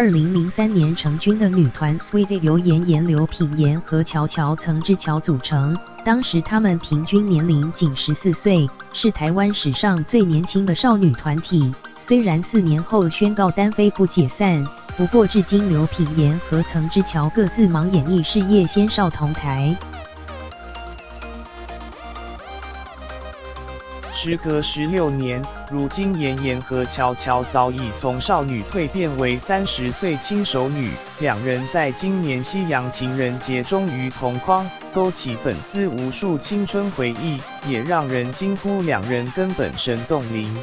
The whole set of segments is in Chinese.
2003年成军的女团 Sweetie 由妍妍、刘品言和乔乔曾之乔组成，当时她们平均年龄仅14岁，是台湾史上最年轻的少女团体。虽然4年后宣告单飞不解散，不过至今刘品言和曾之乔各自忙演艺事业，先少同台。时隔16年，如今妍妍和乔乔早已从少女蜕变为30岁轻熟女，两人在今年西洋情人节终于同框，勾起粉丝无数青春回忆，也让人惊呼两人根本神动灵。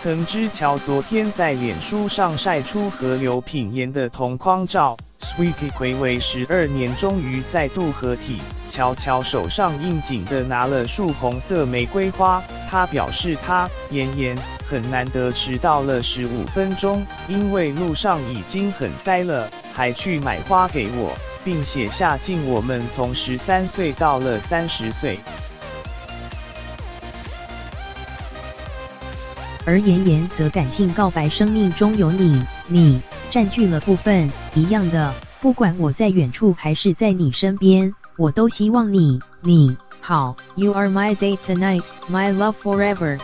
曾之乔昨天在脸书上晒出和刘品言的同框照 ，Sweetie 睽违12年终于再度合体，乔乔手上应景的拿了束红色玫瑰花，她表示她妍妍很难得迟到了15分钟，因为路上已经很塞了，还去买花给我，并写下敬我们从13岁到了30岁。而妍妍则感性告白，生命中有你占据了部分，一样的，不管我在远处还是在你身边，我都希望你好。You are my date tonight, my love forever.